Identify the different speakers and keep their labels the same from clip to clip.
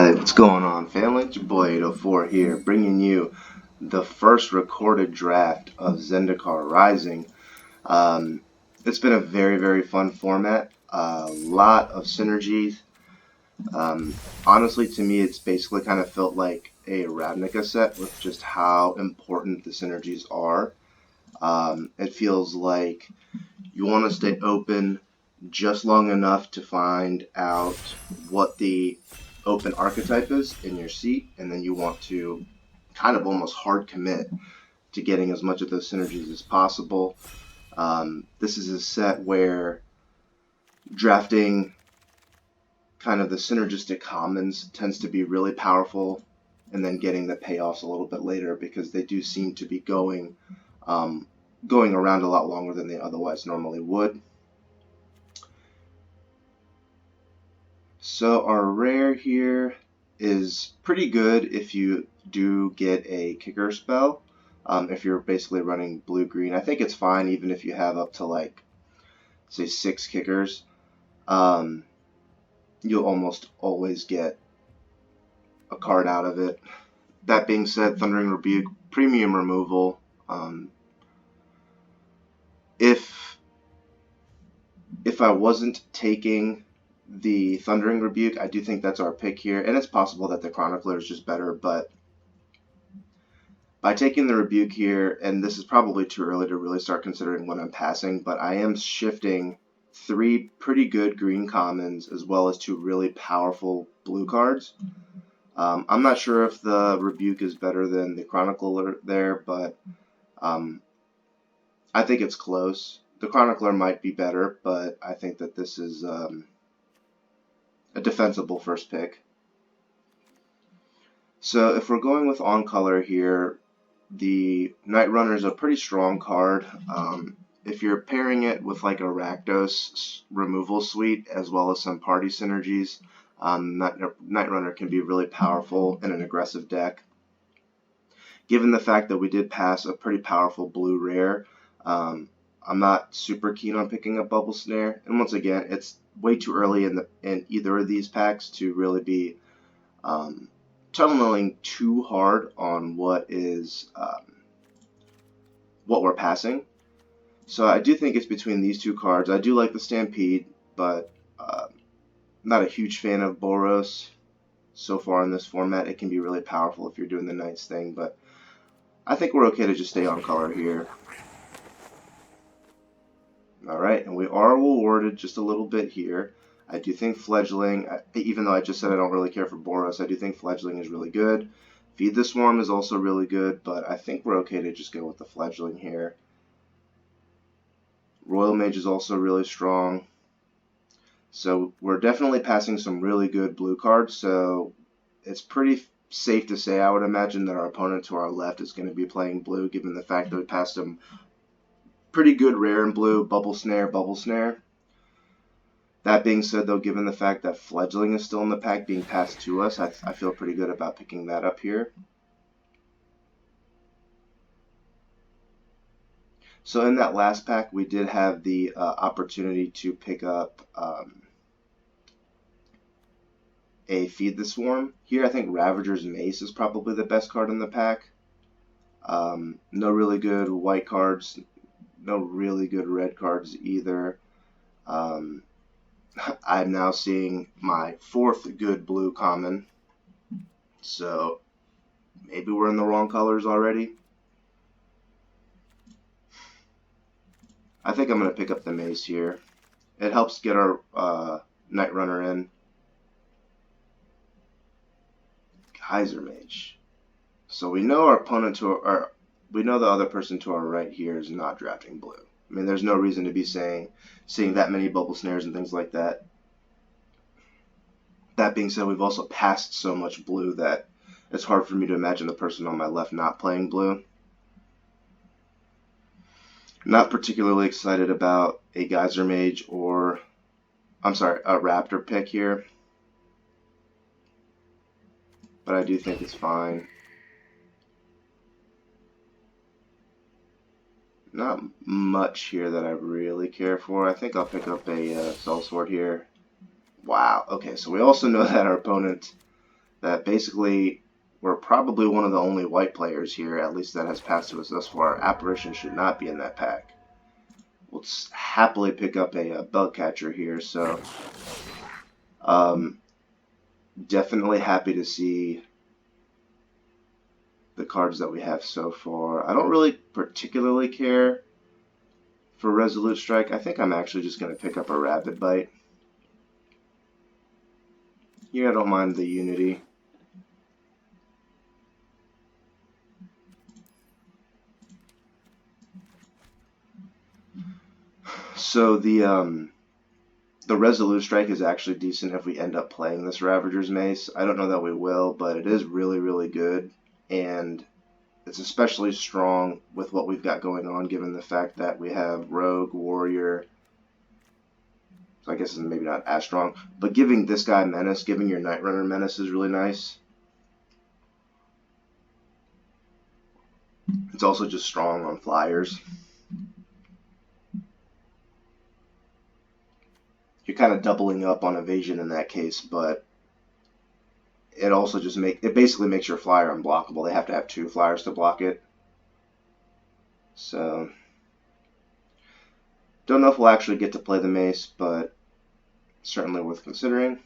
Speaker 1: Alright, what's going on, family? It's your boy 804 here, bringing you the first recorded draft of Zendikar Rising. It's been a very fun format, a lot of synergies. Honestly, to me, it's basically kind of felt like a Ravnica set with just how important the synergies are. It feels like you want to stay open just long enough to find out what the open archetype is in your seat, and then you want to kind of almost hard commit to getting as much of those synergies as possible. This is a set where drafting kind of the synergistic commons tends to be really powerful, and then getting the payoffs a little bit later because they do seem to be going around a lot longer than they otherwise normally would. So our rare here is pretty good if you do get a kicker spell. If you're basically running blue-green, I think it's fine even if you have up to like, say, 6 kickers. You'll almost always get a card out of it. That being said, Thundering Rebuke, premium removal. If I wasn't taking the Thundering Rebuke, I do think that's our pick here, and it's possible that the Chronicler is just better, but by taking the Rebuke here, and this is probably too early to really start considering what I'm passing, but I am shifting 3 pretty good green commons as well as 2 really powerful blue cards. I'm not sure if the Rebuke is better than the Chronicler there, but I think it's close. The Chronicler might be better, but I think that this is a defensible first pick. So if we're going with on color here, the Night Runner is a pretty strong card. If you're pairing it with like a Rakdos removal suite as well as some party synergies, Night Runner can be really powerful in an aggressive deck. Given the fact that we did pass a pretty powerful blue rare, I'm not super keen on picking up Bubble Snare. And once again, it's way too early in either of these packs to really be tunneling too hard on what we're passing. So I do think it's between these 2 cards. I do like the Stampede, but not a huge fan of Boros so far in this format. It can be really powerful if you're doing the Knights thing, but I think we're okay to just stay on color here. Alright, and we are rewarded just a little bit here. I do think Fledgling, even though I just said I don't really care for Boros, I do think Fledgling is really good. Feed the Swarm is also really good, but I think we're okay to just go with the Fledgling here. Royal Mage is also really strong. So we're definitely passing some really good blue cards, so it's pretty safe to say, I would imagine, that our opponent to our left is going to be playing blue, given the fact that we passed him pretty good rare in blue, Bubble Snare, Bubble Snare. That being said, though, given the fact that Fledgling is still in the pack being passed to us, I feel pretty good about picking that up here. So in that last pack, we did have the opportunity to pick up a Feed the Swarm. Here, I think Ravager's Mace is probably the best card in the pack. No really good white cards, no really good red cards either. I'm now seeing my 4th good blue common, so maybe we're in the wrong colors already. I think I'm going to pick up the Mace here. It helps get our Night Runner in. Geyser Mage. So we know our opponent we know the other person to our right here is not drafting blue. I mean, there's no reason to be seeing that many Bubble Snares and things like that. That being said, we've also passed so much blue that it's hard for me to imagine the person on my left not playing blue. Not particularly excited about a Geyser Mage or, a Raptor pick here. But I do think it's fine. Not much here that I really care for. I think I'll pick up a Sellsword here. Wow. Okay, so we also know that our opponent that basically we're probably one of the only white players here, at least that has passed to us thus far. Apparition should not be in that pack. We'll happily pick up a bug catcher here, so definitely happy to see the cards that we have so far. I don't really particularly care for Resolute Strike. I think I'm actually just going to pick up a Rapid Bite. Here I don't mind the Unity. So the Resolute Strike is actually decent if we end up playing this Ravager's Mace. I don't know that we will, but it is really, really good. And it's especially strong with what we've got going on, given the fact that we have Rogue, Warrior. So I guess it's maybe not as strong. But giving this guy Menace, giving your Night Runner Menace is really nice. It's also just strong on flyers. You're kind of doubling up on evasion in that case, but it also just basically makes your flyer unblockable. They have to have 2 flyers to block it. So don't know if we'll actually get to play the Mace, but certainly worth considering.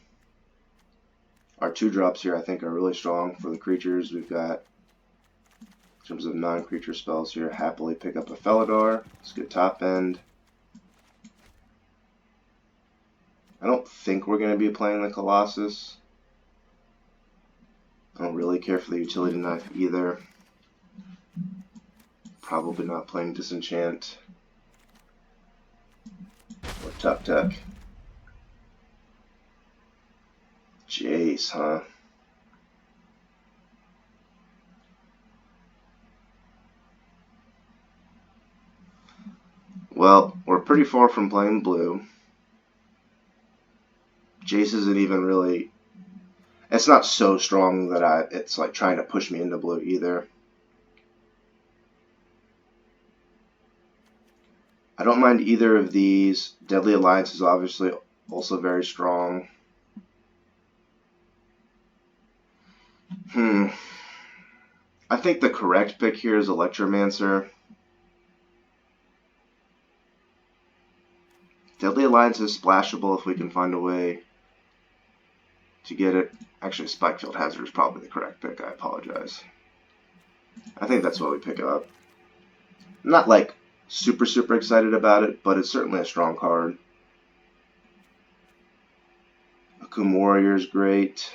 Speaker 1: Our 2 drops here I think are really strong for the creatures. We've got, in terms of non-creature spells here, happily pick up a Felidar. It's good top end. I don't think we're going to be playing the Colossus. I don't really care for the Utility Knife either. Probably not playing Disenchant or Tuk Tuk. Jace, huh? Well, we're pretty far from playing blue. Jace isn't even really... It's not so strong that it's like trying to push me into blue either. I don't mind either of these. Deadly Alliance is obviously also very strong. I think the correct pick here is Electromancer. Deadly Alliance is splashable if we can find a way to get it. Actually, Spikefield Hazard is probably the correct pick. I apologize. I think that's what we pick up. I'm not like super excited about it, but it's certainly a strong card. Akum Warrior is great.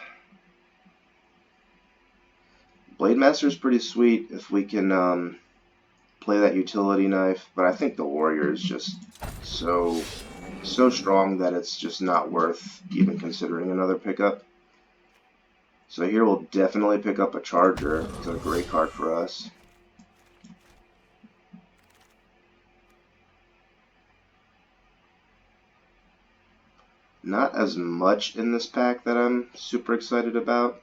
Speaker 1: Blade Master is pretty sweet if we can play that Utility Knife, but I think the Warrior is just so strong that it's just not worth even considering another pickup. So here we'll definitely pick up a Charger. It's a great card for us. Not as much in this pack that I'm super excited about.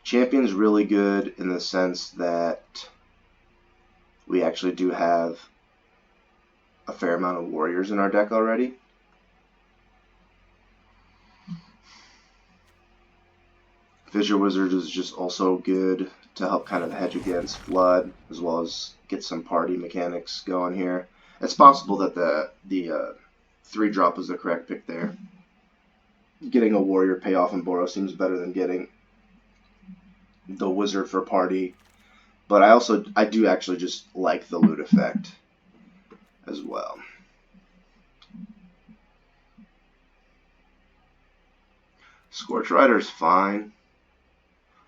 Speaker 1: Champion's really good in the sense that we actually do have a fair amount of Warriors in our deck already. Fissure Wizard is just also good to help kind of hedge against Flood, as well as get some party mechanics going here. It's possible that the 3-drop was the correct pick there. Getting a Warrior payoff in Boros seems better than getting the Wizard for party. But I do actually just like the loot effect as well. Scorch Rider's fine.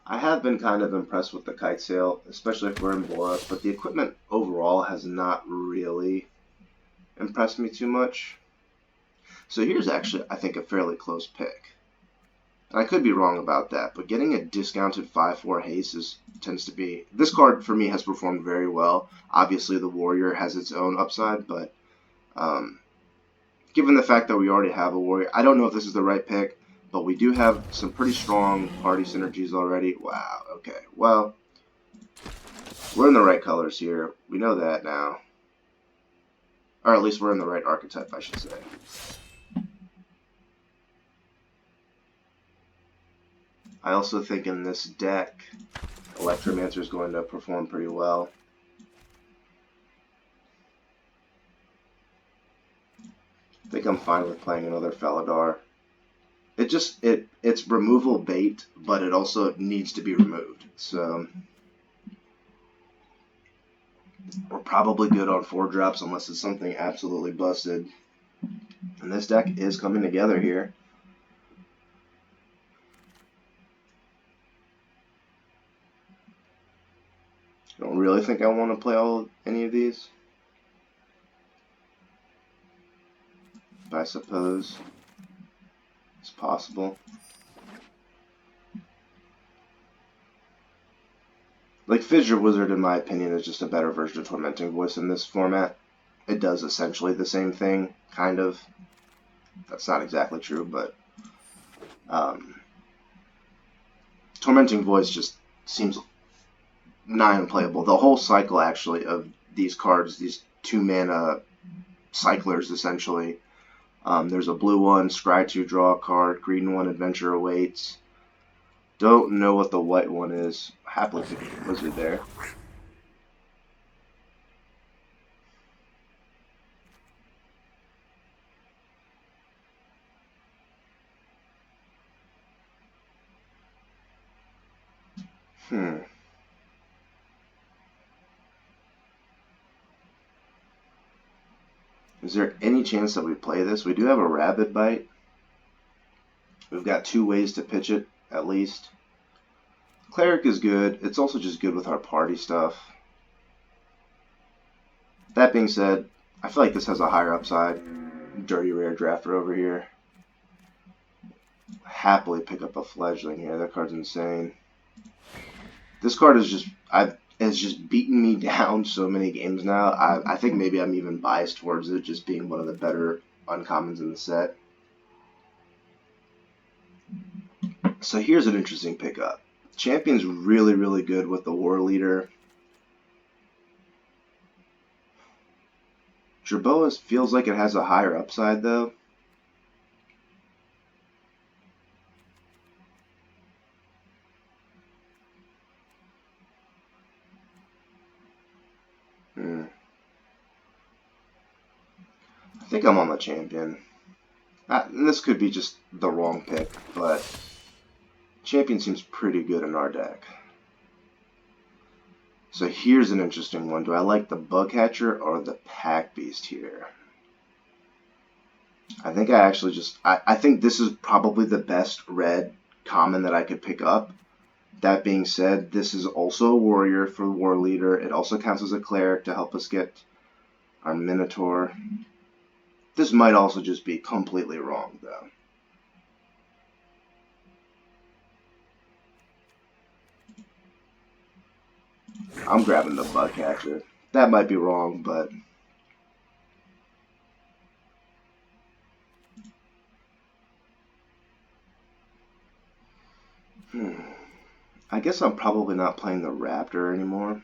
Speaker 1: I have been kind of impressed with the Kite Sail, especially if we're in Boros, but the equipment overall has not really impressed me too much. So here's actually, I think, a fairly close pick. And I could be wrong about that, but getting a discounted 5/4 haste tends to be... This card, for me, has performed very well. Obviously, the Warrior has its own upside, but given the fact that we already have a Warrior, I don't know if this is the right pick, but we do have some pretty strong party synergies already. Wow, okay. Well, we're in the right colors here. We know that now. Or at least we're in the right archetype, I should say. I also think in this deck, Electromancer is going to perform pretty well. I think I'm fine with playing another Faladar. It's removal bait, but it also needs to be removed. So we're probably good on 4-drops unless it's something absolutely busted. And this deck is coming together here. I don't really think I want to play any of these. But I suppose it's possible. Like, Fissure Wizard, in my opinion, is just a better version of Tormenting Voice in this format. It does essentially the same thing, kind of. That's not exactly true, but Tormenting Voice just seems nigh unplayable. The whole cycle, actually, of these cards, these 2-mana cyclers, essentially. There's a blue one, scry 2, draw a card, green one, adventure awaits. Don't know what the white one is. Happily picking a wizard there. Is there any chance that we play this? We do have a Rabid Bite. We've got 2 ways to pitch it, at least. Cleric is good. It's also just good with our party stuff. That being said, I feel like this has a higher upside. Dirty Rare Drafter over here. Happily pick up a Fledgling here. That card's insane. This card is just beaten me down so many games now. I think maybe I'm even biased towards it just being one of the better uncommons in the set. So here's an interesting pickup. Champion's really, really good with the War Leader. Jerboa feels like it has a higher upside, though. I think I'm on the Champion. And this could be just the wrong pick, but Champion seems pretty good in our deck. So here's an interesting one. Do I like the Bugcatcher or the Pack Beast here? I think I think this is probably the best red common that I could pick up. That being said, this is also a warrior for the War Leader. It also counts as a cleric to help us get our Minotaur. This might also just be completely wrong, though. I'm grabbing the Bugcatcher. That might be wrong, but I guess I'm probably not playing the Raptor anymore.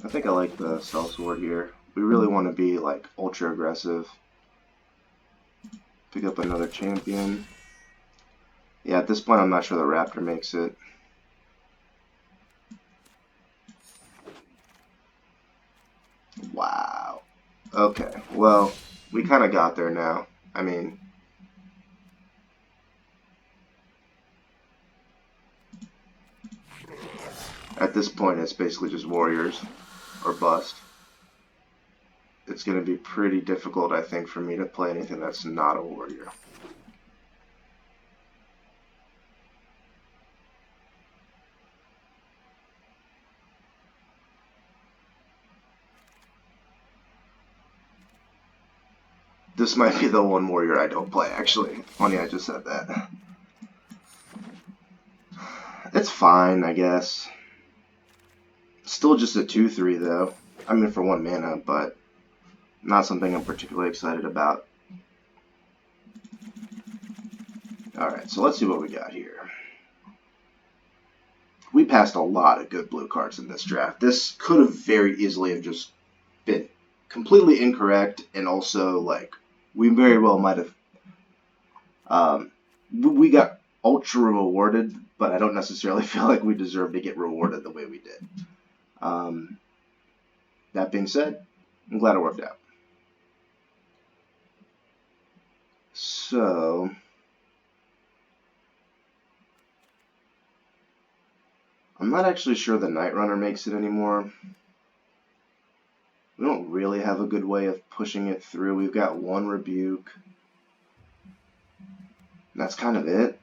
Speaker 1: I think I like the Sellsword here. We really want to be like ultra aggressive. Pick up another Champion. Yeah, at this point I'm not sure the Raptor makes it. Wow. Okay, well, we kind of got there now. I mean, at this point it's basically just warriors or bust. It's going to be pretty difficult, I think, for me to play anything that's not a warrior. This might be the one warrior I don't play, actually. Funny I just said that. It's fine, I guess. Still just a 2/3, though. I mean, for 1 mana, but not something I'm particularly excited about. Alright, so let's see what we got here. We passed a lot of good blue cards in this draft. This could have very easily have just been completely incorrect, and also like we very well might have we got ultra rewarded, but I don't necessarily feel like we deserve to get rewarded the way we did. That being said, I'm glad it worked out. So I'm not actually sure the Night Runner makes it anymore. We don't really have a good way of pushing it through. We've got one Rebuke. That's kind of it.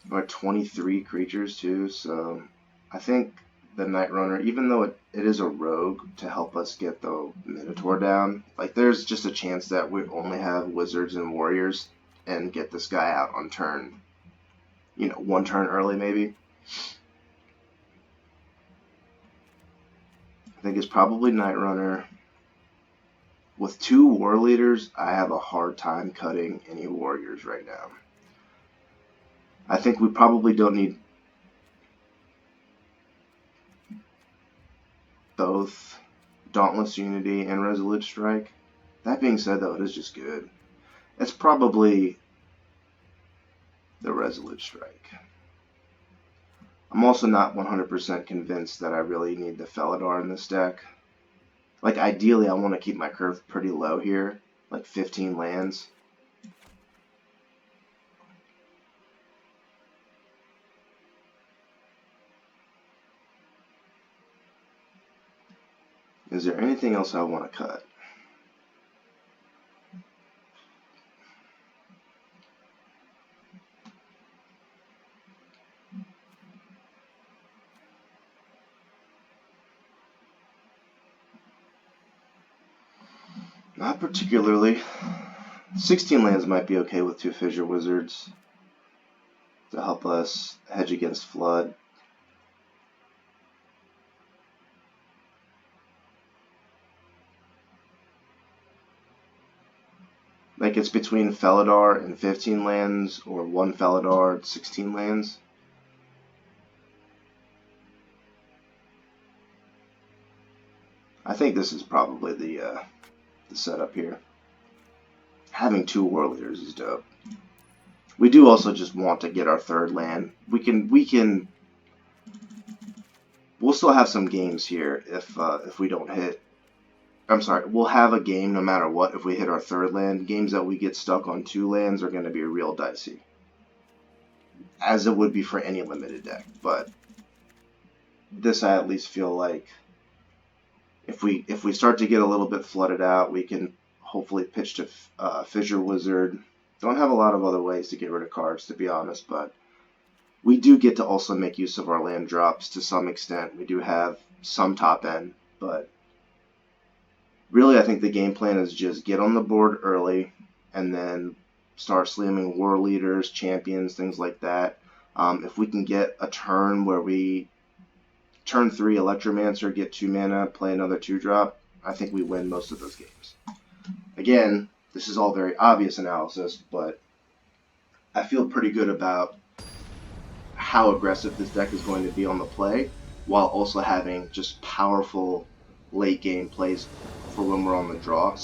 Speaker 1: We're 23 creatures too, so I think the Night Runner, even though it is a rogue to help us get the Minotaur down, like there's just a chance that we only have Wizards and Warriors and get this guy out on turn, one turn early maybe. I think it's probably Night Runner. With 2 War Leaders, I have a hard time cutting any Warriors right now. I think we probably don't need both Dauntless Unity and Resolute Strike. That being said, though, it is just good. It's probably the Resolute Strike. I'm also not 100% convinced that I really need the Felidar in this deck. Like, ideally, I want to keep my curve pretty low here, like 15 lands. Is there anything else I want to cut? Not particularly. 16 lands might be okay with 2 Fissure Wizards to help us hedge against Flood. Like it's between Felidar and 15 lands, or 1 Felidar and 16 lands. I think this is probably the setup here. Having 2 War Leaders is dope. We do also just want to get our 3rd land. We'll still have some games here if we don't hit. I'm sorry, we'll have a game no matter what if we hit our 3rd land. Games that we get stuck on 2 lands are going to be real dicey, as it would be for any limited deck. But this, I at least feel like if we start to get a little bit flooded out, we can hopefully pitch to Fissure Wizard. Don't have a lot of other ways to get rid of cards, to be honest, but we do get to also make use of our land drops to some extent. We do have some top end, but really I think the game plan is just get on the board early and then start slamming War Leaders, Champions, things like that. If we can get a turn where we turn 3 Electromancer, get 2 mana, play another 2-drop, I think we win most of those games. Again, this is all very obvious analysis, but I feel pretty good about how aggressive this deck is going to be on the play, while also having just powerful late game plays for when we're on the draw.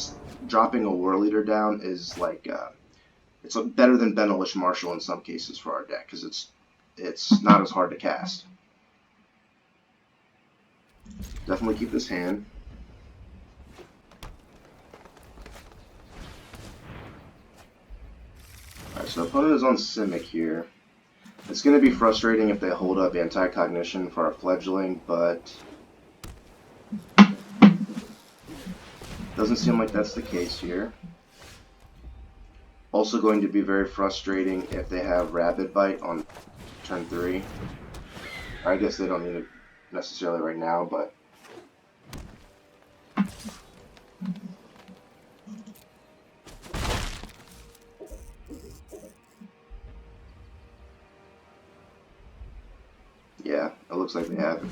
Speaker 1: Dropping a War Leader down is like it's better than Benelish Marshall in some cases for our deck, because it's not as hard to cast. Definitely keep this hand. Alright, so opponent is on Simic here. It's going to be frustrating if they hold up Anti-Cognition for our Fledgling, but doesn't seem like that's the case here. Also going to be very frustrating if they have Rapid Bite on turn 3. I guess they don't need it necessarily right now, but yeah, it looks like they have it.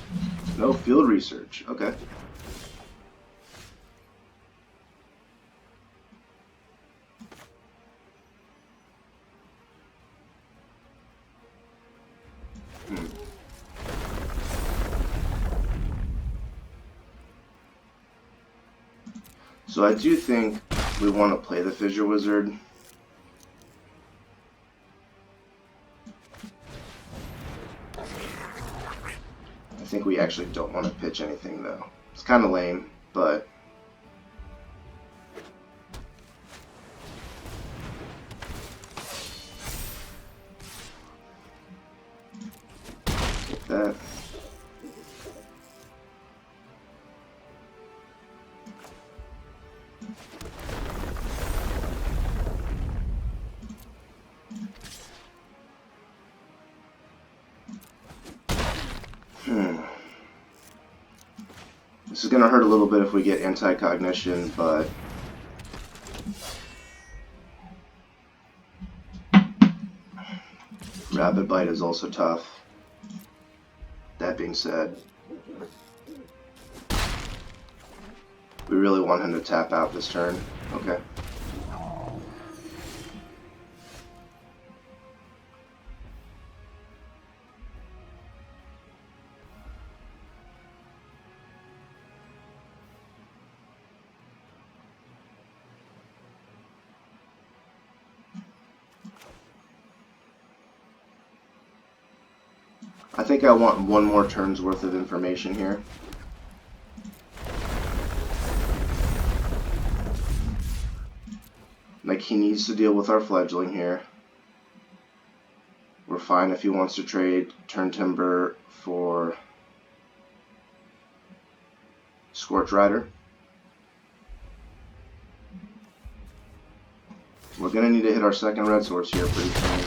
Speaker 1: No field research. Okay. So I do think we want to play the Fissure Wizard. I think we actually don't want to pitch anything though. It's kind of lame, but take that. This is going to hurt a little bit if we get anti-cognition, but Rapid Bite is also tough. That being said, we really want him to tap out this turn. Okay. I think I want one more turn's worth of information here. Like, he needs to deal with our fledgling here. We're fine if he wants to trade Turn Timber for Scorch Rider. We're going to need to hit our second red source here pretty soon.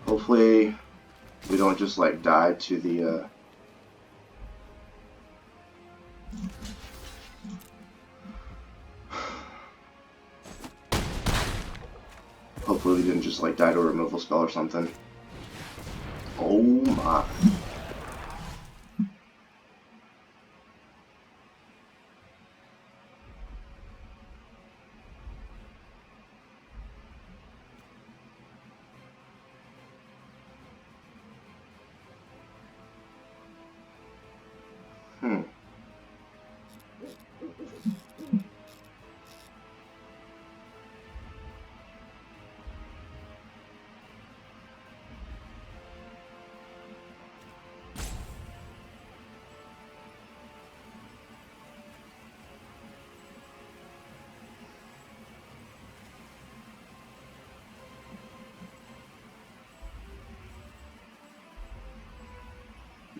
Speaker 1: Hopefully we don't just like die to the hopefully we didn't just like die to a removal spell or something. Oh my.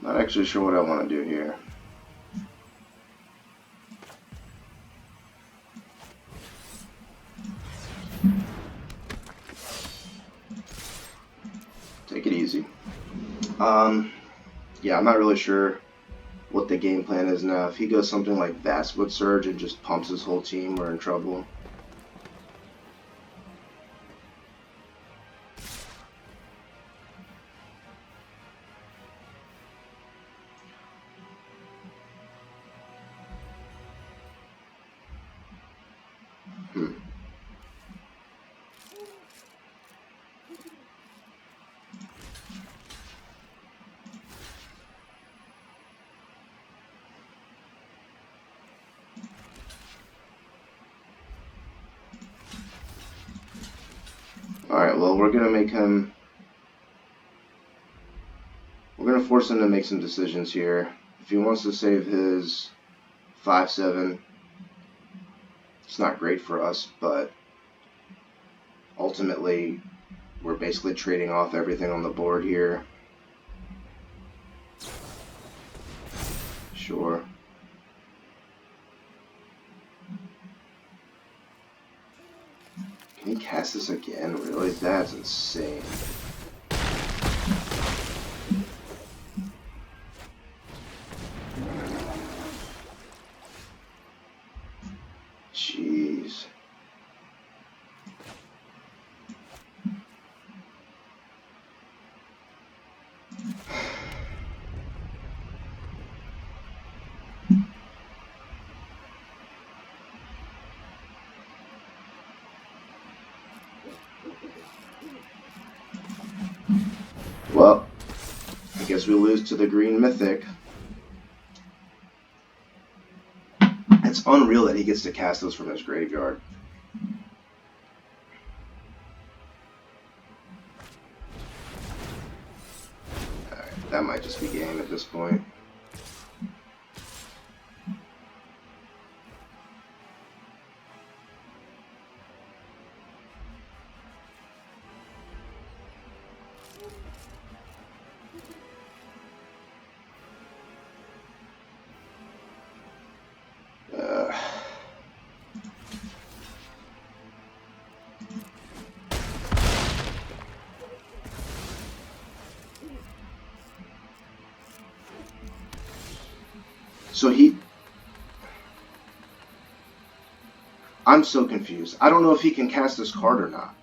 Speaker 1: Not actually sure what I want to do here. Take it easy. Yeah, I'm not really sure what the game plan is now. If he goes something like Vastwood Surge and just pumps his whole team, we're in trouble. Alright, well, we're going to force him to make some decisions here. If he wants to save his 5/7, it's not great for us, but ultimately, we're basically trading off everything on the board here. Sure. Can he cast this again? Really? That's insane. Jeez. guess we lose to the green mythic. It's unreal that he gets to cast those from his graveyard. Alright, that might just be game at this point. So I'm so confused. I don't know if he can cast this card or not.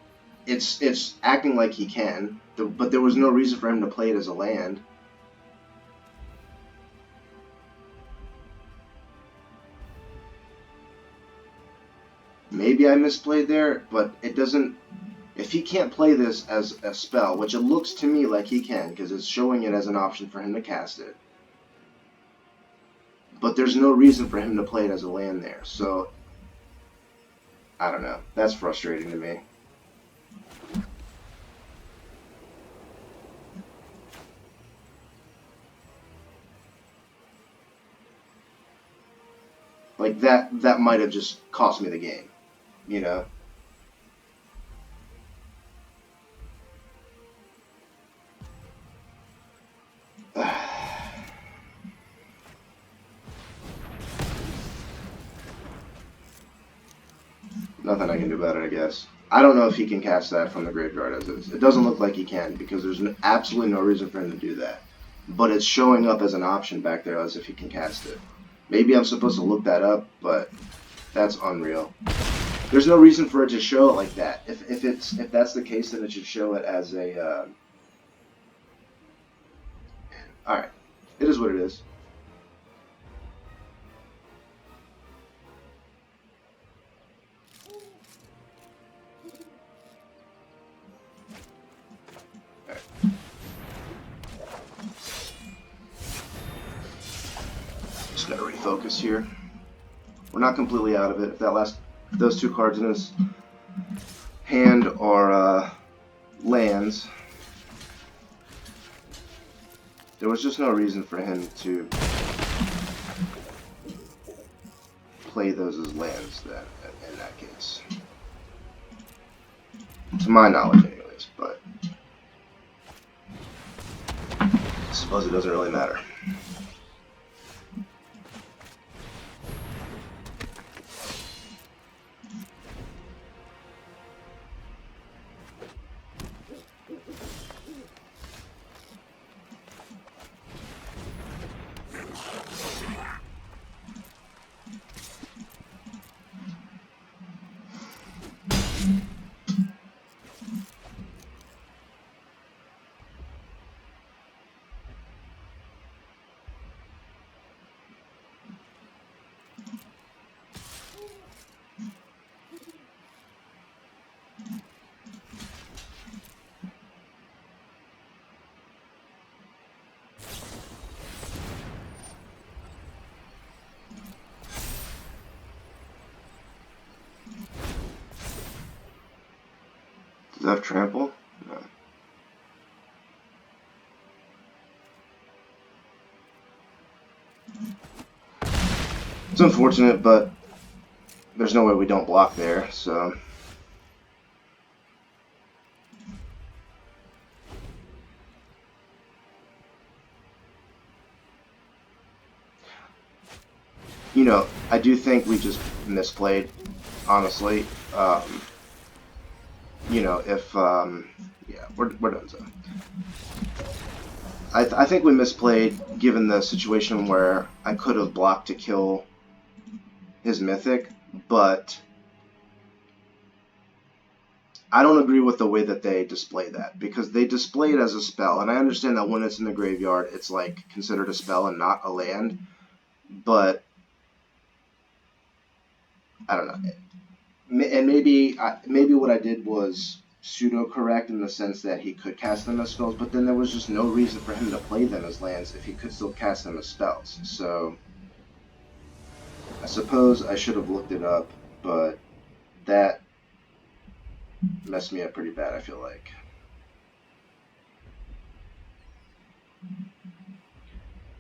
Speaker 1: It's acting like he can, but there was no reason for him to play it as a land. Maybe I misplayed there, but it doesn't... If he can't play this as a spell, which it looks to me like he can, because it's showing it as an option for him to cast it, but there's no reason for him to play it as a land there, so I don't know. That's frustrating to me. Like, that might have just cost me the game, you know? Nothing I can do about it, I guess. I don't know if he can cast that from the graveyard as is. It doesn't look like he can, because there's absolutely no reason for him to do that. But it's showing up as an option back there as if he can cast it. Maybe I'm supposed to look that up, but that's unreal. There's no reason for it to show it like that. If that's the case, then it should show it as a... Alright. It is what it is. Just gotta refocus here. We're not completely out of it. If those two cards in his hand are lands, there was just no reason for him to play those as lands then, in that case. To my knowledge, anyways, but I suppose it doesn't really matter. Does that have trample? No. It's unfortunate, but there's no way we don't block there, so... You know, I do think we just misplayed, honestly. You know, if, yeah, we're done, so. I think we misplayed, given the situation where I could have blocked to kill his mythic, but I don't agree with the way that they display that, because they display it as a spell, and I understand that when it's in the graveyard, it's like considered a spell and not a land, but I don't know. And maybe what I did was pseudo-correct in the sense that he could cast them as spells, but then there was just no reason for him to play them as lands if he could still cast them as spells. So I suppose I should have looked it up, but that messed me up pretty bad, I feel like.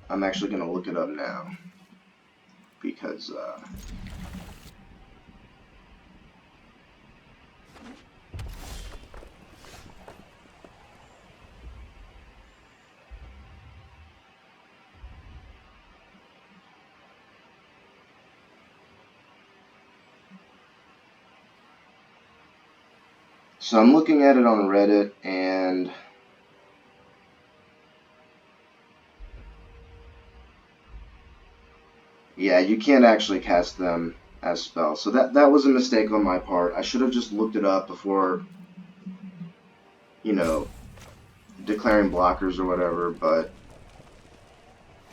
Speaker 1: I'm actually going to look it up now because so I'm looking at it on Reddit, and yeah, you can't actually cast them as spells. So that was a mistake on my part. I should have just looked it up before, you know, declaring blockers or whatever, but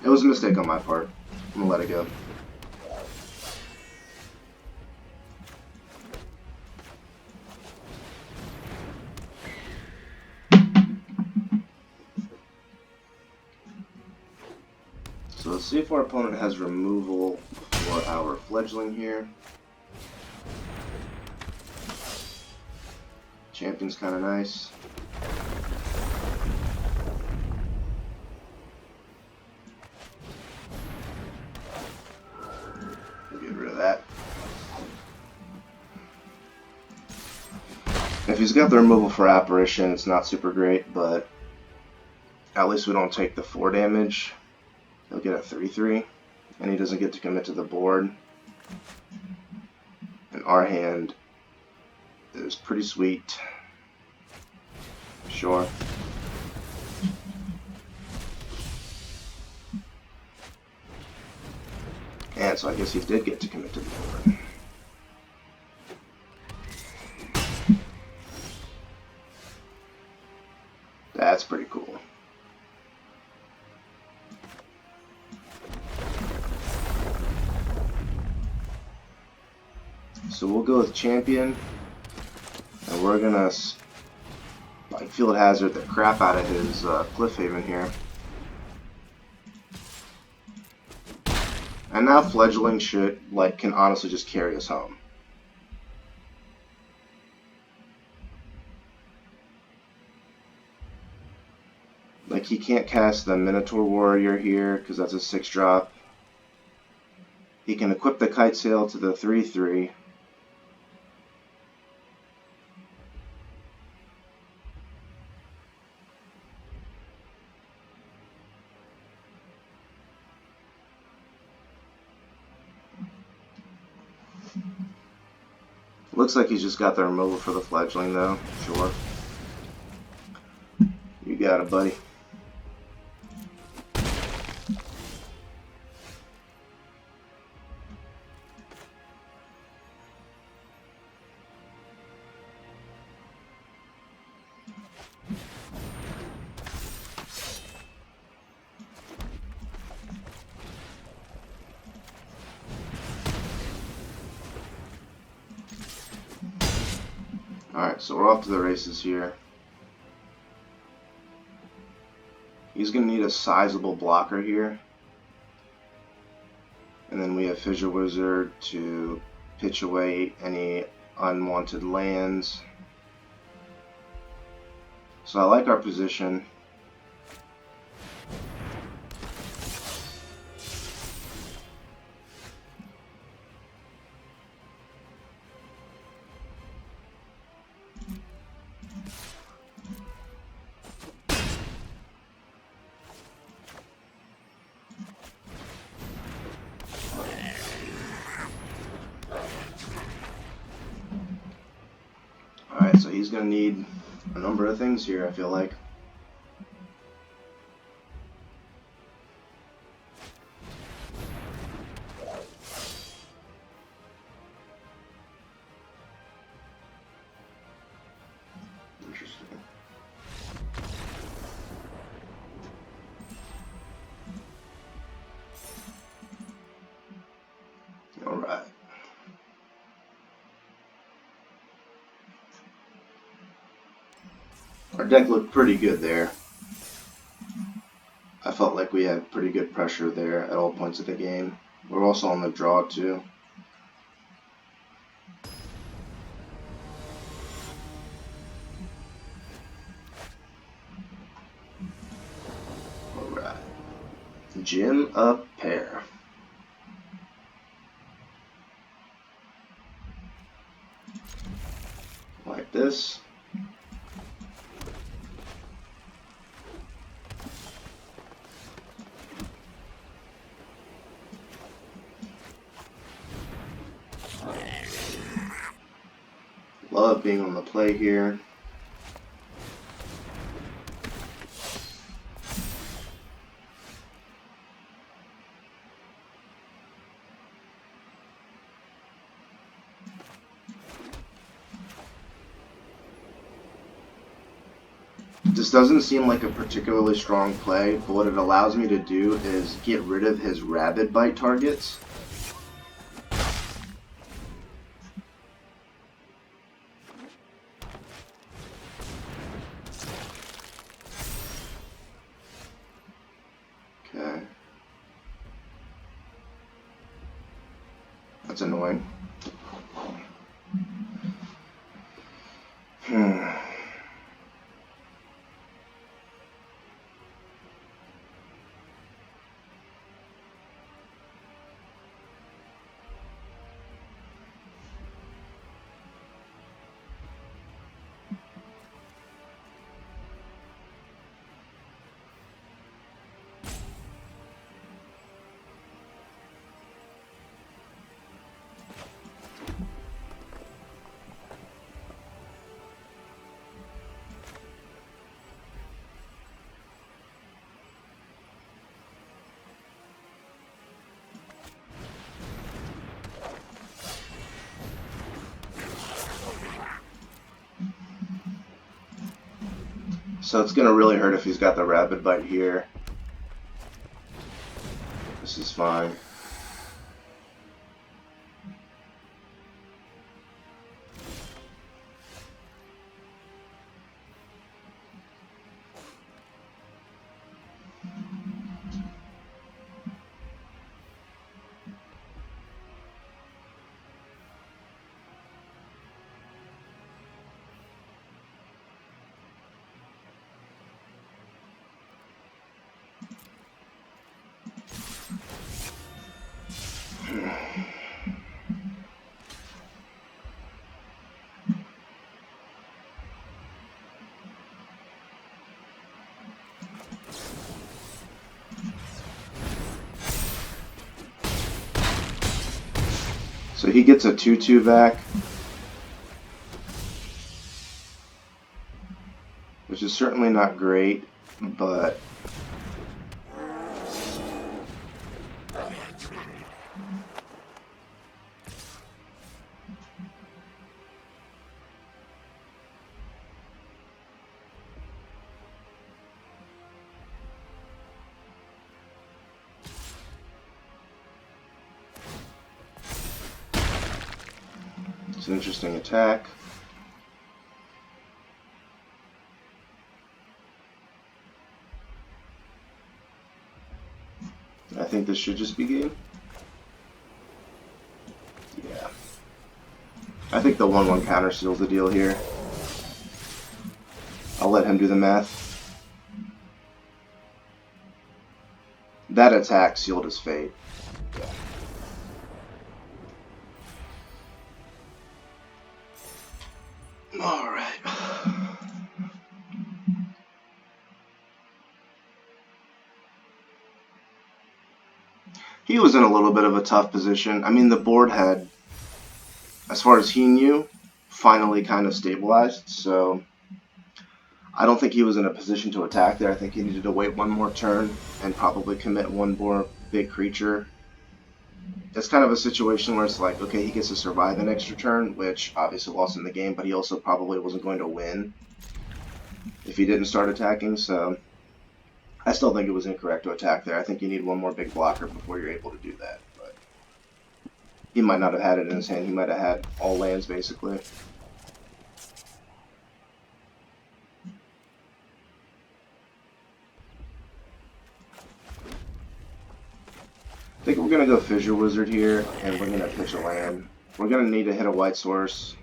Speaker 1: it was a mistake on my part. I'm gonna let it go. So let's see if our opponent has removal for our fledgling here. Champion's kind of nice. We'll get rid of that. If he's got the removal for apparition, it's not super great, but at least we don't take the 4 damage. He'll get a 3/3, and he doesn't get to commit to the board. And our hand is pretty sweet. Sure. And so I guess he did get to commit to the board. That's pretty cool. So we'll go with champion, and we're gonna like field hazard the crap out of his Cliffhaven here. And now fledgling can honestly just carry us home. Like, he can't cast the Minotaur Warrior here because that's a 6-drop. He can equip the Kite Sail to the 3/3. Looks like he's just got the removal for the fledgling, though. Sure. You got it, buddy. Alright, so we're off to the races here. He's going to need a sizable blocker here. And then we have Fissure Wizard to pitch away any unwanted lands. So I like our position. Alright, so he's going to need a number of things here, I feel like. Interesting. Alright. Our deck looked pretty good there. I felt like we had pretty good pressure there at all points of the game. We're also on the draw too. Alright. Gym up pair. Like this. Love being on the play here. This doesn't seem like a particularly strong play, but what it allows me to do is get rid of his rabid bite targets. Okay. That's annoying. So it's going to really hurt if he's got the rabid bite here. This is fine. So he gets a 2/2 back, which is certainly not great, but it's an interesting attack. I think this should just be game. Yeah. I think the 1/1 counter seals the deal here. I'll let him do the math. That attack sealed his fate. Yeah. Alright. He was in a little bit of a tough position. I mean, the board had, as far as he knew, finally kind of stabilized, so I don't think he was in a position to attack there. I think he needed to wait one more turn and probably commit one more big creature. It's kind of a situation where it's like, okay, he gets to survive an extra turn, which obviously lost in the game, but he also probably wasn't going to win if he didn't start attacking, so I still think it was incorrect to attack there. I think you need one more big blocker before you're able to do that, but he might not have had it in his hand. He might have had all lands, basically. I think we're going to go Fissure Wizard here, and we're going to pitch a land. We're going to need to hit a white source.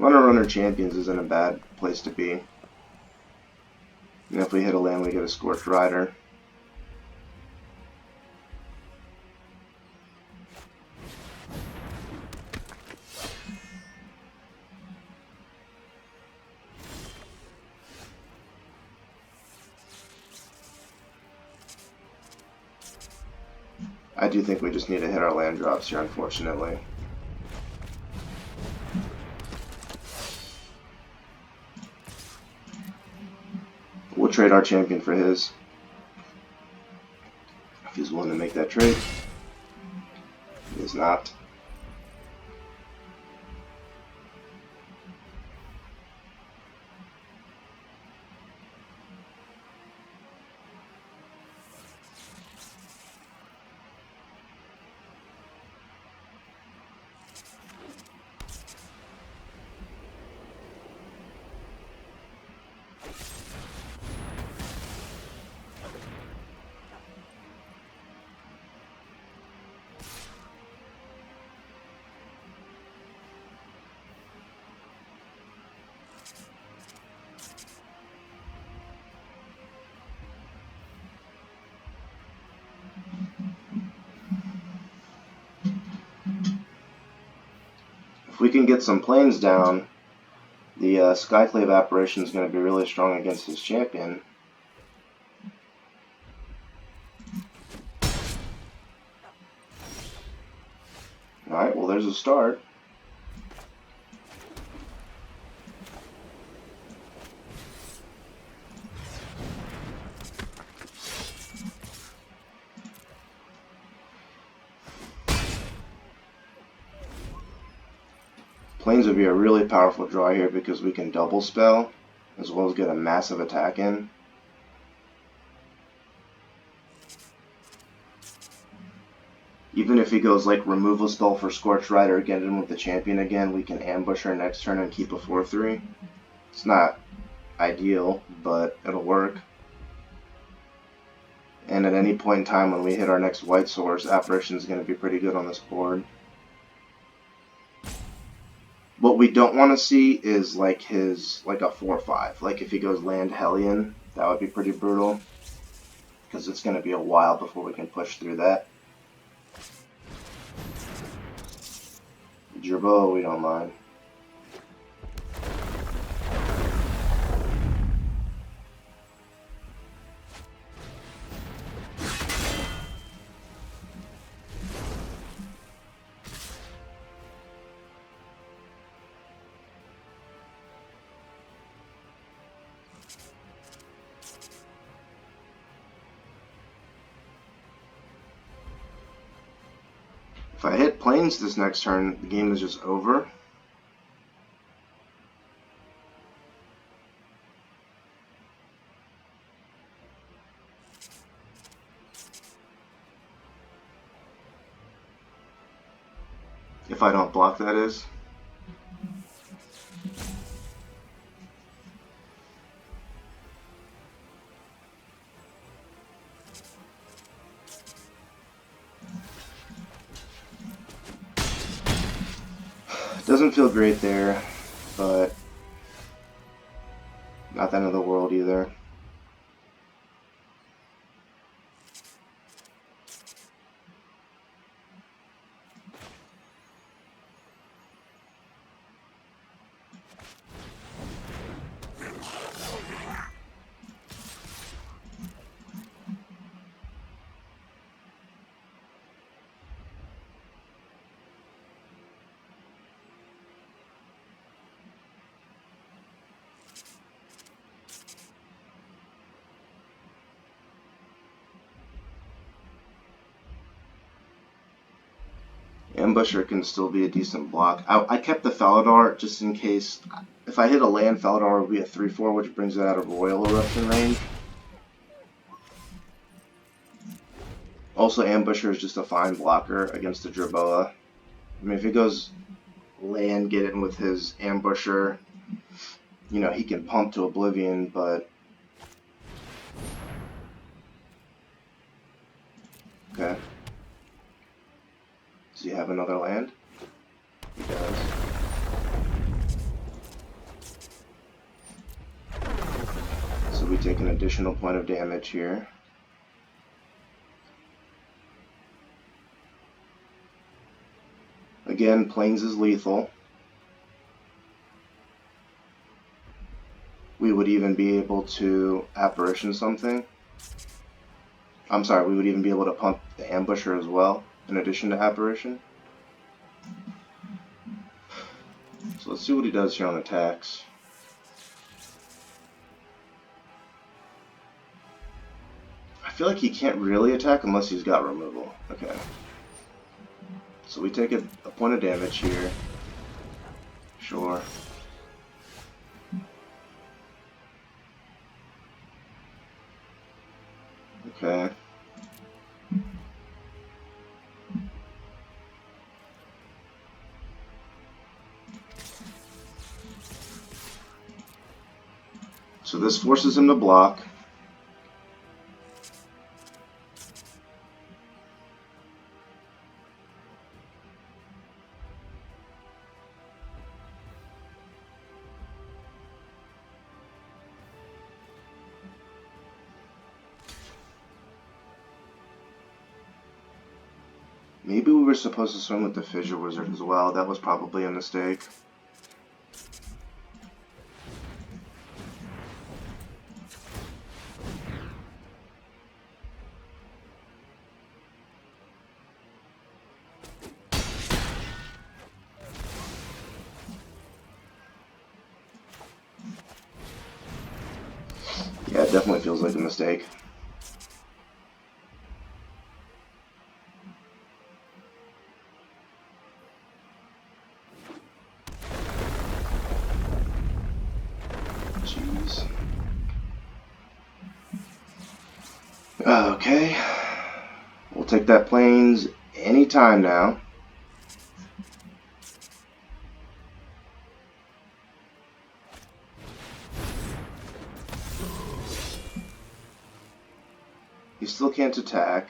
Speaker 1: Runner Champions isn't a bad place to be. And if we hit a land, we get a Scorched Rider. I do think we just need to hit our land drops here, unfortunately. We'll trade our champion for his, if he's willing to make that trade. He is not. If we can get some planes down, the Skyclave Apparition is going to be really strong against his champion. Alright, well there's a start. Planes would be a really powerful draw here because we can double spell as well as get a massive attack in. Even if he goes like removal spell for Scorched Rider, get in with the champion again, we can ambush our next turn and keep a 4-3. It's not ideal, but it'll work. And at any point in time when we hit our next white source, Apparition is going to be pretty good on this board. What we don't want to see is like a 4-5. Like if he goes land Hellion, that would be pretty brutal. Because it's going to be a while before we can push through that. Gerbo, we don't mind. If I hit planes this next turn, the game is just over. If I don't block, that is. Doesn't feel great there, but not the end of the world either. Ambusher can still be a decent block. I kept the Faladar just in case. If I hit a land, Faladar would be a 3/4, which brings it out of Royal Eruption range. Also, Ambusher is just a fine blocker against the Jerboa. I mean, if he goes land, get in with his Ambusher, you know, he can pump to Oblivion, but... Okay. Does he have another land? He does. So we take an additional point of damage here. Again, Plains is lethal. We would even be able to Apparition something. I'm sorry, we would even be able to pump the Ambusher as well, in addition to Apparition. So let's see what he does here on attacks. I feel like he can't really attack unless he's got removal. Okay. So we take a point of damage here. Sure. Okay. So this forces him to block. Maybe we were supposed to swing with the Fissure Wizard as well. That was probably a mistake. Yeah, it definitely feels like a mistake. Jeez. Okay. We'll take that Plains anytime now. He still can't attack.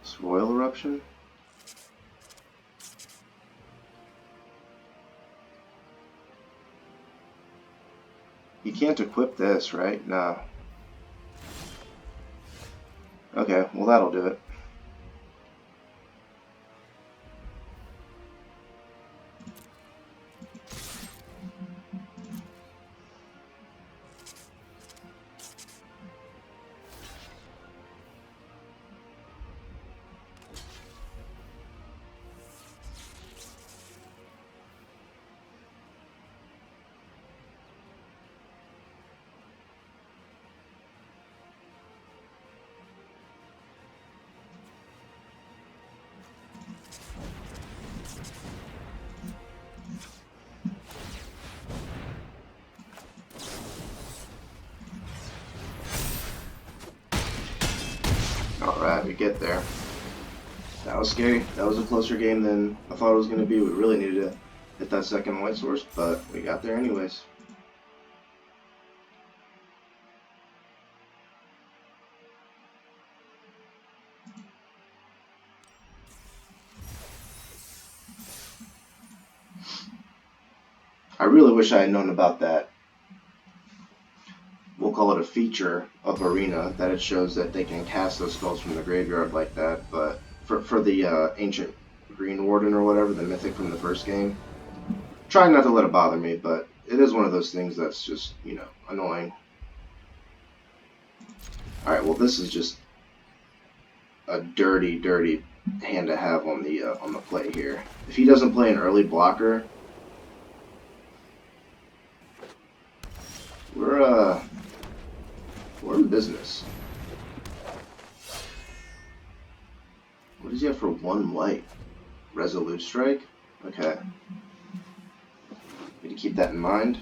Speaker 1: It's Royal Eruption? You can't equip this, right? No. Okay, well that'll do it. Alright, we get there. That was scary. That was a closer game than I thought it was going to be. We really needed to hit that second white source, but we got there anyways. I really wish I had known about that. We'll call it a feature of Arena, that it shows that they can cast those spells from the graveyard like that, but for the Ancient Green Warden or whatever, the mythic from the first game, trying not to let it bother me, but it is one of those things that's just, you know, annoying. Alright, well this is just a dirty, dirty hand to have on the play here. If he doesn't play an early blocker, we're in business. for 1 white. Resolute Strike? Okay. Need to keep that in mind.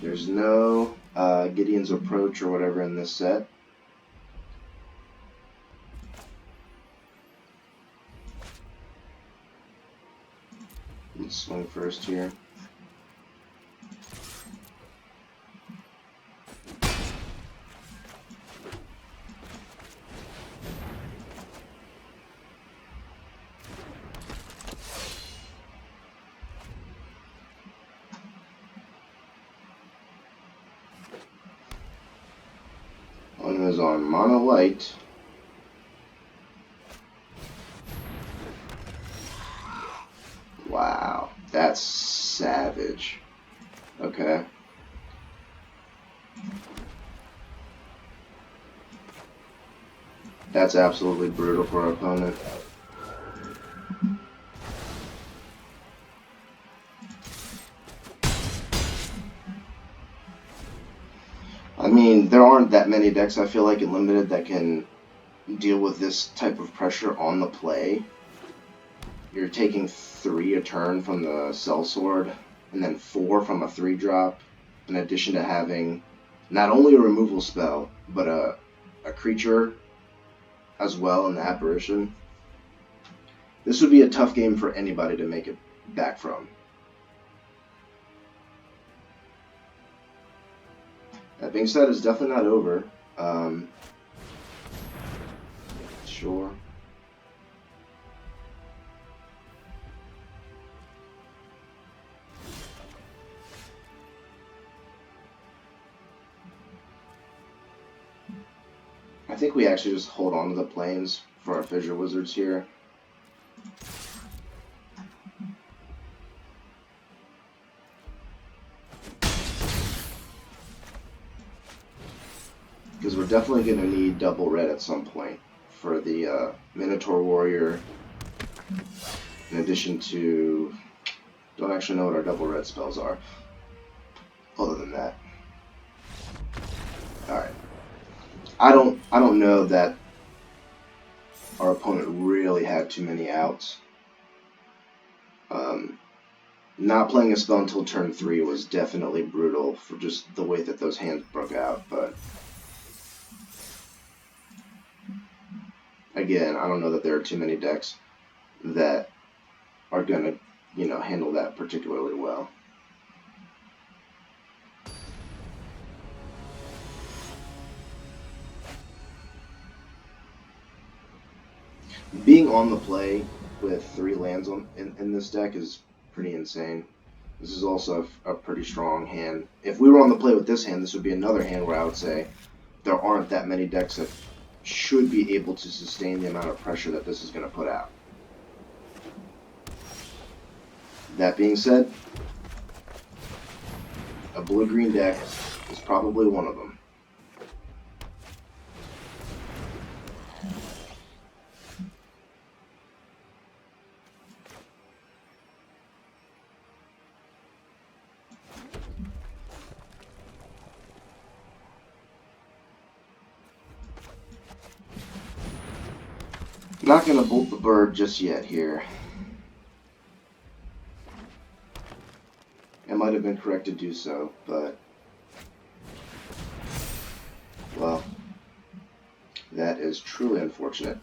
Speaker 1: There's no Gideon's Approach or whatever in this set. Let's swing first here. One is on mono white. Wow, that's savage. Okay. That's absolutely brutal for our opponent. I mean, there aren't that many decks, I feel like, in Limited that can deal with this type of pressure on the play. You're taking 3 a turn from the Sellsword, and then 4 from a 3-drop, in addition to having not only a removal spell, but a creature as well in the Apparition. This would be a tough game for anybody to make it back from. That being said, it's definitely not over. Sure. I think we actually just hold on to the planes for our Fissure Wizards here. Because we're definitely going to need double red at some point for the Minotaur Warrior. In addition to... Don't actually know what our double red spells are. Other than that. Alright. I don't know that our opponent really had too many outs. Not playing a spell until turn 3 was definitely brutal for just the way that those hands broke out, but again, I don't know that there are too many decks that are gonna, handle that particularly well. Being on the play with 3 lands in this deck is pretty insane. This is also a pretty strong hand. If we were on the play with this hand, this would be another hand where I would say there aren't that many decks that should be able to sustain the amount of pressure that this is going to put out. That being said, a blue-green deck is probably one of them. Not going to bolt the bird just yet here. It might have been correct to do so, but... well, that is truly unfortunate.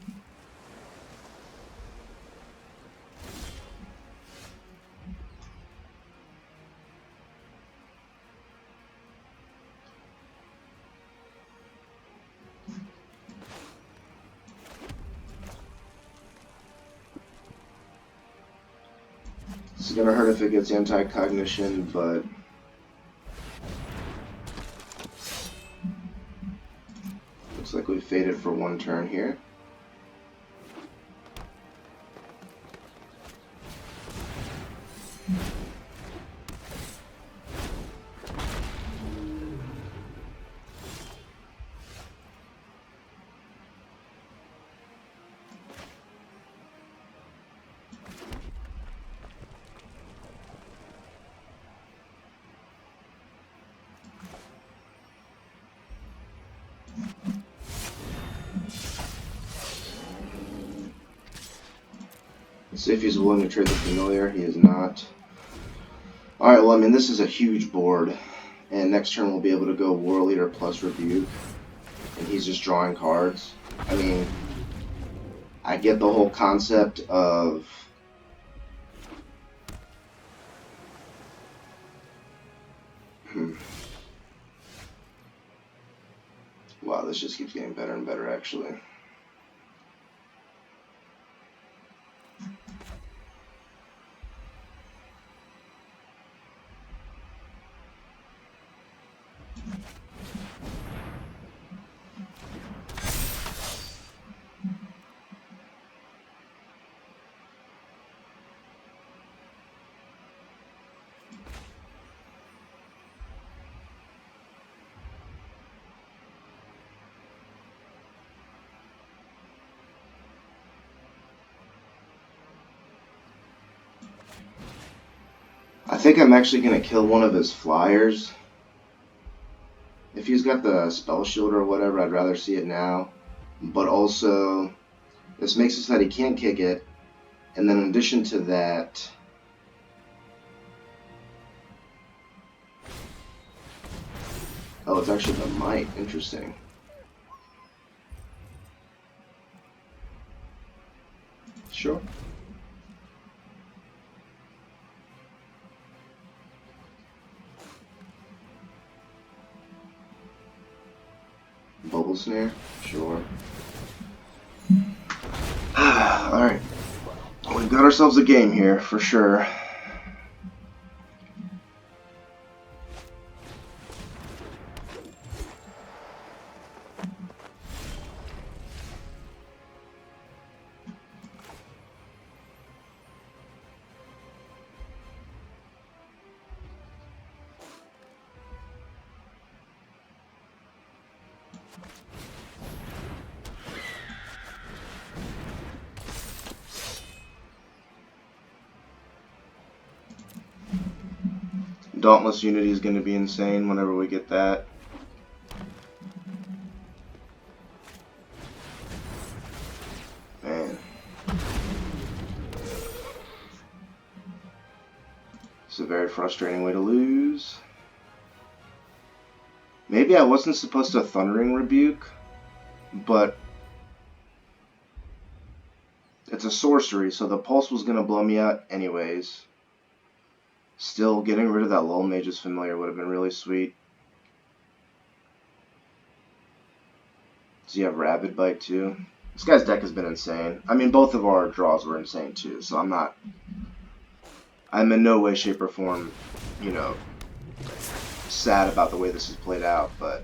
Speaker 1: This is going to hurt if it gets anti-cognition, but looks like we faded for 1 turn here. See if he's willing to trade the familiar. He is not. Alright, well, I mean, this is a huge board. And next turn we'll be able to go War Leader plus Rebuke. And he's just drawing cards. I mean, I get the whole concept of... Wow, this just keeps getting better and better, actually. I think I'm actually going to kill one of his flyers. If he's got the spell shield or whatever, I'd rather see it now. But also, this makes it so that he can't kick it. And then in addition to that... Oh, it's actually the might. Interesting. Sure. Bubble snare? Sure. Alright. We've got ourselves a game here, for sure. Dauntless Unity is going to be insane whenever we get that. Man. It's a very frustrating way to lose. Maybe I wasn't supposed to Thundering Rebuke, but it's a sorcery, so the pulse was going to blow me out anyways. Still, getting rid of that Lull Mage's Familiar would have been really sweet. Does he have Rabid Bite too? This guy's deck has been insane. I mean, both of our draws were insane too, so I'm in no way, shape, or form, you know, sad about the way this has played out, but...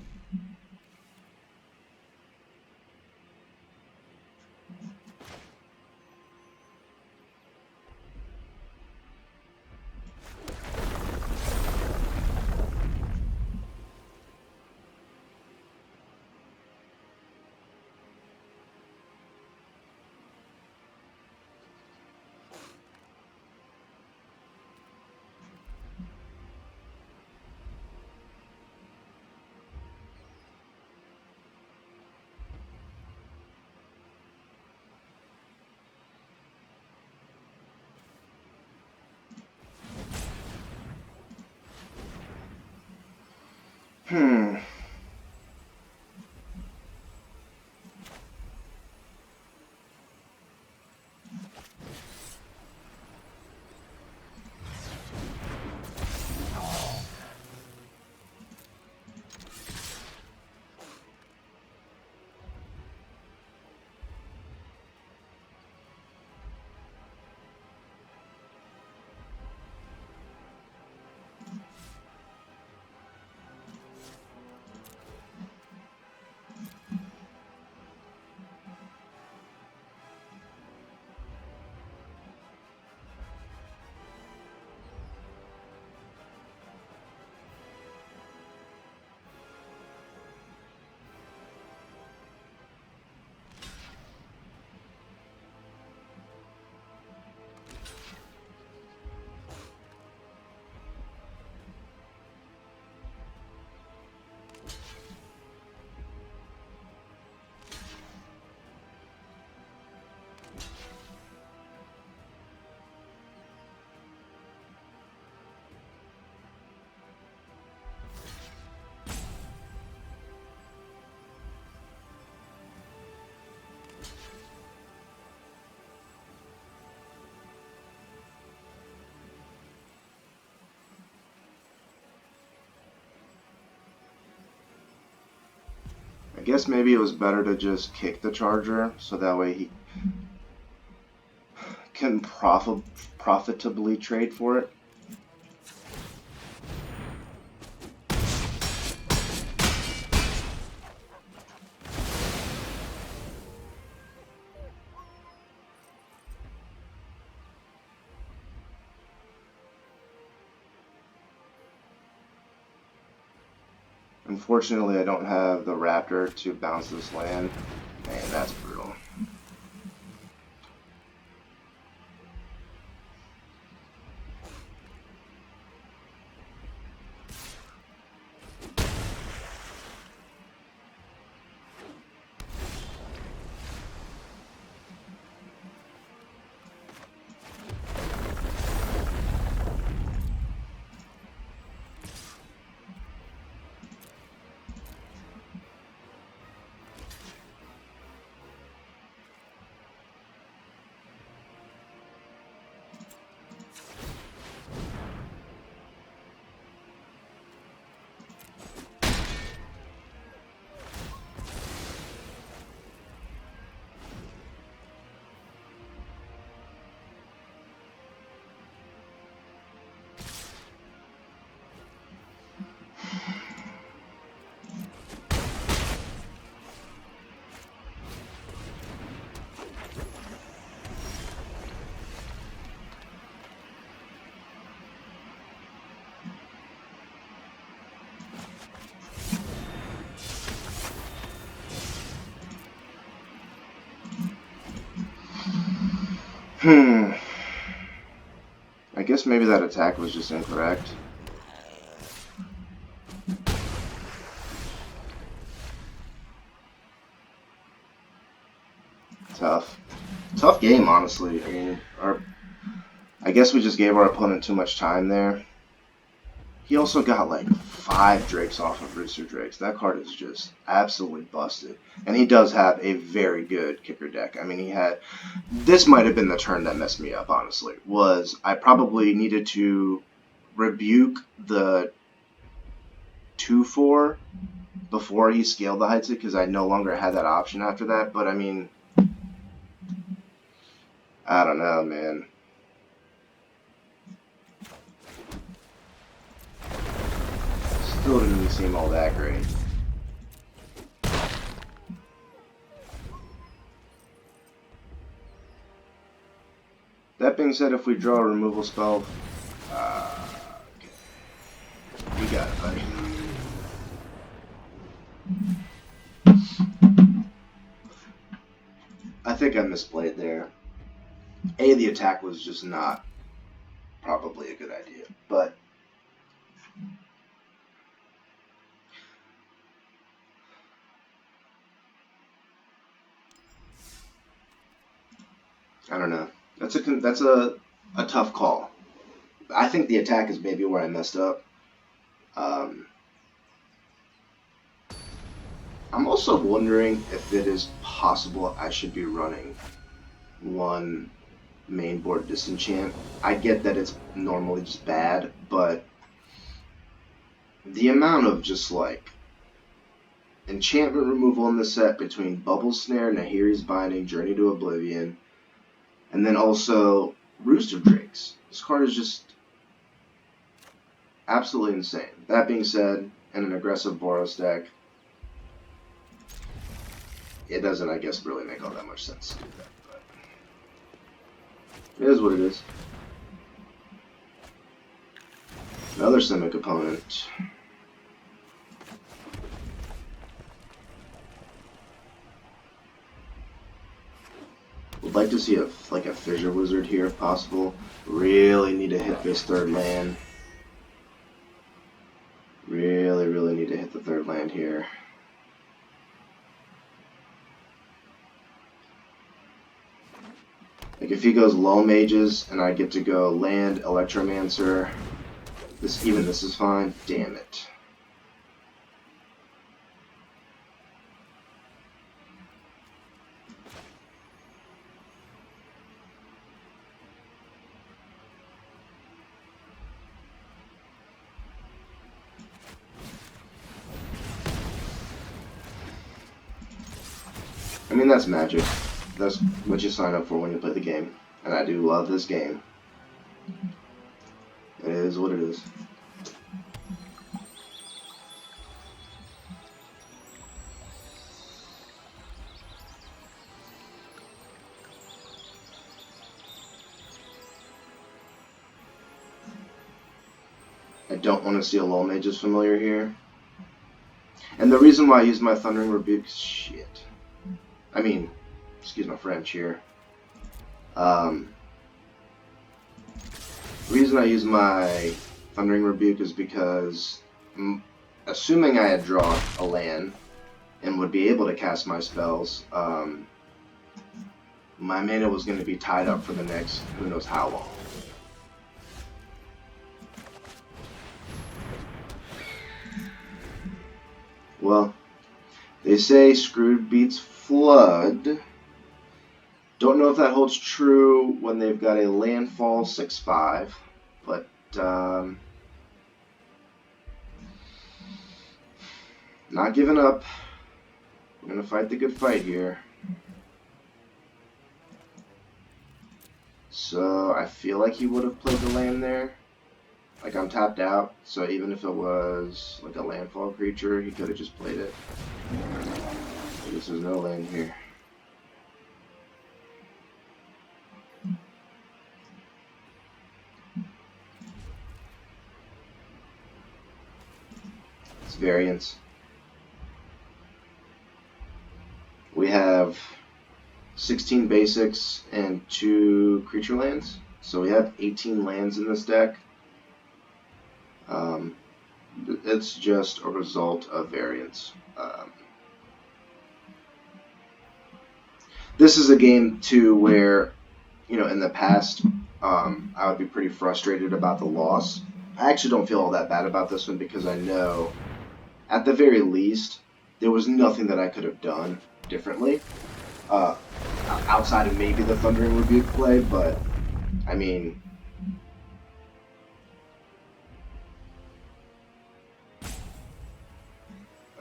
Speaker 1: guess maybe it was better to just kick the charger so that way he can profitably trade for it. Unfortunately, I don't have the Raptor to bounce this land. Man, that's brutal. I guess maybe that attack was just incorrect. Tough game, honestly. I mean, I guess we just gave our opponent too much time there. He also got like 5 Drakes off of Rooster Drakes. That card is just absolutely busted. And he does have a very good kicker deck. I mean, he had... This might have been the turn that messed me up, honestly. I probably needed to rebuke the 2/4 before he scaled the Heights because I no longer had that option after that. But I mean... I don't know, man. Still didn't seem all that great. That being said, if we draw a removal spell, okay. You got it, buddy. I think I misplayed there. The attack was just not probably a good idea, but I don't know. That's a tough call. I think the attack is maybe where I messed up. I'm also wondering if it is possible I should be running one main board disenchant. I get that it's normally just bad, but the amount of just like enchantment removal in the set between Bubble Snare, Nahiri's Binding, Journey to Oblivion, and then also Rooster Drakes. This card is just absolutely insane. That being said, in an aggressive Boros deck, it doesn't, I guess, really make all that much sense to do that, but it is what it is. Another Simic opponent. Would like to see a Fissure Wizard here if possible. Really need to hit this 3rd land. Really need to hit the 3rd land here. Like if he goes Lull Mages and I get to go land, Electromancer, this is fine. Damn it. mean, that's Magic. That's what you sign up for when you play the game. And I do love this game. It is what it is. I don't want to see a Lull Mage's Familiar here. And the reason why I use my Thundering Rebuke... Shit. I mean, excuse my French here. The reason I use my Thundering Rebuke is because, assuming I had drawn a land and would be able to cast my spells, my mana was going to be tied up for the next who knows how long. Well, they say Screwed beats Flood. Don't know if that holds true when they've got a landfall 6/5, but not giving up. We're going to fight the good fight here. So I feel like he would have played the land there. Like, I'm tapped out, so even if it was like a landfall creature, he could have just played it. I guess there's no land here. It's variance. We have 16 basics and 2 creature lands, so we have 18 lands in this deck. It's just a result of variance. This is a game, too, where, you know, in the past, I would be pretty frustrated about the loss. I actually don't feel all that bad about this one because I know, at the very least, there was nothing that I could have done differently. Outside of maybe the Thundering Rebuke play, but, I mean...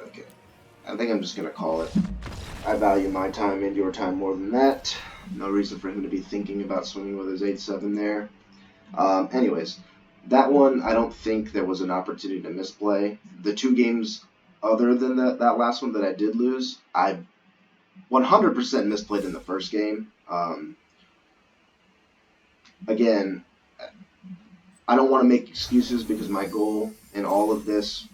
Speaker 1: Okay. I think I'm just going to call it. I value my time and your time more than that. No reason for him to be thinking about swinging with his 8/7 there. Anyways, that one, I don't think there was an opportunity to misplay. The 2 games other than that last one that I did lose, I 100% misplayed in the first game. Again, I don't want to make excuses because my goal in all of this,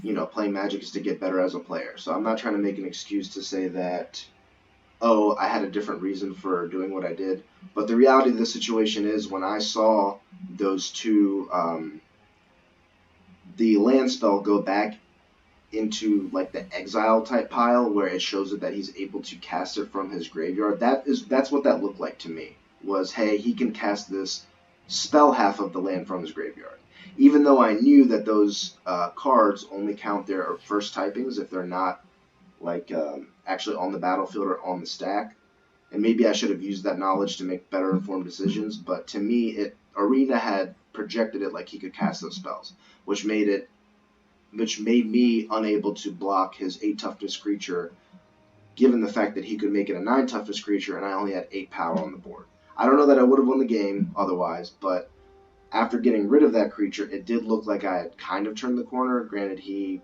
Speaker 1: you know, playing Magic is to get better as a player. So I'm not trying to make an excuse to say that, oh, I had a different reason for doing what I did. But the reality of the situation is when I saw those 2, the land spell go back into like the exile type pile where it shows it that he's able to cast it from his graveyard, that's what that looked like to me. Was, hey, he can cast this spell half of the land from his graveyard. Even though I knew that those cards only count their first typings if they're not like actually on the battlefield or on the stack. And maybe I should have used that knowledge to make better informed decisions, but to me, Arena had projected it like he could cast those spells, which made me unable to block his 8 toughness creature, given the fact that he could make it a 9 toughness creature and I only had 8 power on the board. I don't know that I would have won the game otherwise, but after getting rid of that creature, it did look like I had kind of turned the corner. Granted, he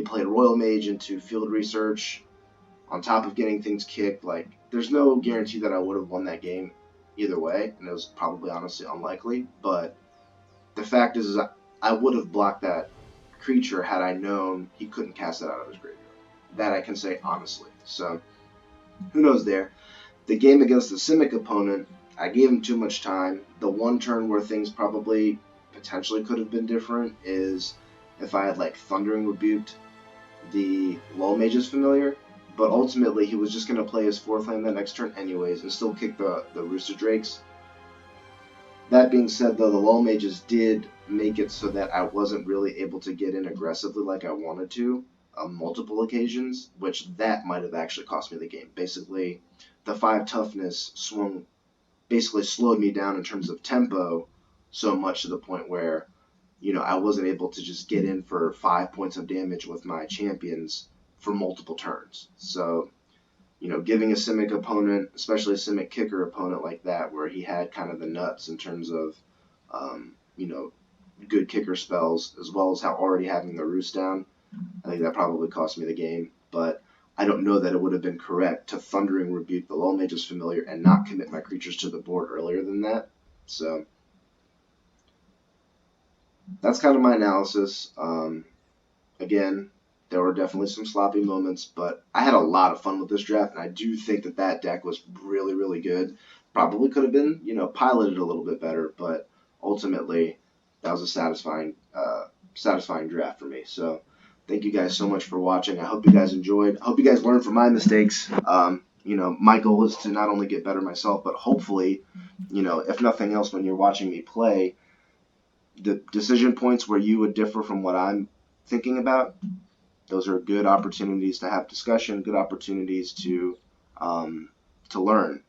Speaker 1: played Royal Mage into Field Research on top of getting things kicked. Like, there's no guarantee that I would have won that game either way, and it was probably honestly unlikely, but the fact is I would have blocked that creature had I known he couldn't cast it out of his graveyard. That I can say honestly. So, who knows there. The game against the Simic opponent, I gave him too much time. The one turn where things probably potentially could have been different is if I had like Thundering Rebuked the Lull Mage's Familiar, but ultimately he was just going to play his 4th land that next turn anyways and still kick the Rooster Drakes. That being said, though, the Lull Mages did make it so that I wasn't really able to get in aggressively like I wanted to on multiple occasions, which that might have actually cost me the game. Basically, the 5 toughness basically slowed me down in terms of tempo so much to the point where, you know, I wasn't able to just get in for 5 points of damage with my champions for multiple turns. So giving a Simic opponent, especially a Simic kicker opponent like that, where he had kind of the nuts in terms of, you know, good kicker spells, as well as how already having the roost down. I think that probably cost me the game, but I don't know that it would have been correct to Thundering Rebuke the Lone Mage's Familiar and not commit my creatures to the board earlier than that. So that's kind of my analysis. Again, there were definitely some sloppy moments, but I had a lot of fun with this draft, and I do think that that deck was really, really good. Probably could have been, piloted a little bit better, but ultimately, that was a satisfying draft for me. So, thank you guys so much for watching. I hope you guys enjoyed. I hope you guys learned from my mistakes. My goal is to not only get better myself, but hopefully, if nothing else, when you're watching me play, the decision points where you would differ from what I'm thinking about, those are good opportunities to have discussion, good opportunities to learn.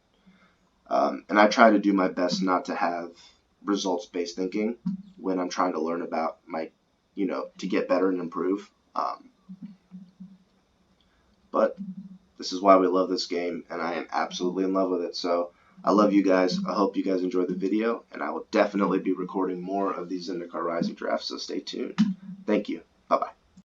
Speaker 1: And I try to do my best not to have results-based thinking when I'm trying to learn about to get better and improve. But this is why we love this game, and I am absolutely in love with it. So I love you guys. I hope you guys enjoyed the video, and I will definitely be recording more of these Zendikar Rising drafts, so stay tuned. Thank you. Bye-bye.